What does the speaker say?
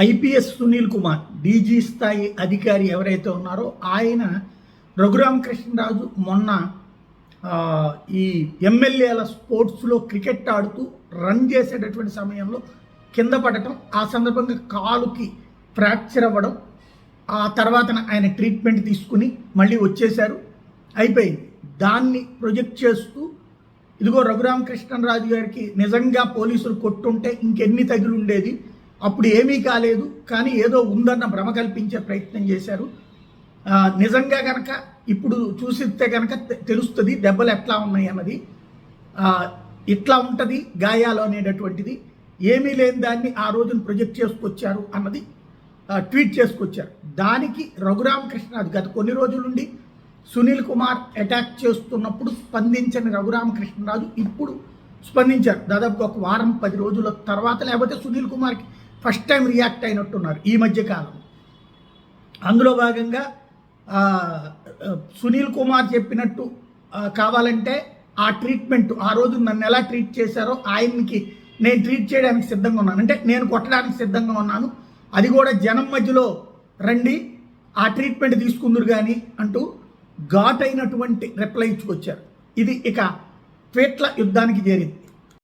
IPS Sunil Kumar DG స్థాయి అధికారి ఎవరైతే ఉన్నారో ఆయన రఘురామకృష్ణరాజు మొన్న ఈ ఎమ్మెల్యేల స్పోర్ట్స్లో క్రికెట్ ఆడుతూ రన్ చేసేటటువంటి సమయంలో కింద పడటం, ఆ సందర్భంగా కాలుకి ఫ్రాక్చర్ అవ్వడం, ఆ తర్వాత ఆయన ట్రీట్మెంట్ తీసుకుని మళ్ళీ వచ్చేశారు, అయిపోయింది. దాన్ని ప్రొజెక్ట్ చేస్తూ ఇదిగో రఘురామకృష్ణరాజు గారికి నిజంగా పోలీసులు కొట్టుంటే ఇంకెన్ని తగిలి ఉండేది, అప్పుడు ఏమీ కాలేదు, కానీ ఏదో ఉందన్న భ్రమ కల్పించే ప్రయత్నం చేశారు. నిజంగా కనుక ఇప్పుడు చూసిస్తే కనుక తెలుస్తుంది దెబ్బలు ఎట్లా ఉన్నాయి అన్నది. ఇట్లా ఉంటుంది గాయాలు అనేటటువంటిది. ఏమీ లేని దాన్ని ఆ రోజున ప్రొజెక్ట్ చేసుకొచ్చారు అన్నది ట్వీట్ చేసుకొచ్చారు. దానికి రఘురామకృష్ణరాజు గత కొన్ని రోజుల నుండి సునీల్ కుమార్ అటాక్ చేస్తున్నప్పుడు స్పందించని రఘురామకృష్ణరాజు ఇప్పుడు స్పందించారు. దాదాపు ఒక వారం 10 రోజుల తర్వాత, లేకపోతే సునీల్ కుమార్కి ఫస్ట్ టైం రియాక్ట్ అయినట్టున్నారు ఈ మధ్యకాలం. అందులో భాగంగా సునీల్ కుమార్ చెప్పినట్టు కావాలంటే ఆ ట్రీట్మెంట్ ఆ రోజు నన్ను ఎలా ట్రీట్ చేశారో ఆయనకి నేను ట్రీట్ చేయడానికి సిద్ధంగా ఉన్నాను, అంటే నేను కొట్టడానికి సిద్ధంగా ఉన్నాను, అది కూడా జనం మధ్యలో రండి ఆ ట్రీట్మెంట్ తీసుకుందరు కానీ అంటూ ఘాట్ అయినటువంటి రిప్లై ఇచ్చుకొచ్చారు. ఇది ఇక ట్వీట్ల యుద్ధానికి చేరింది.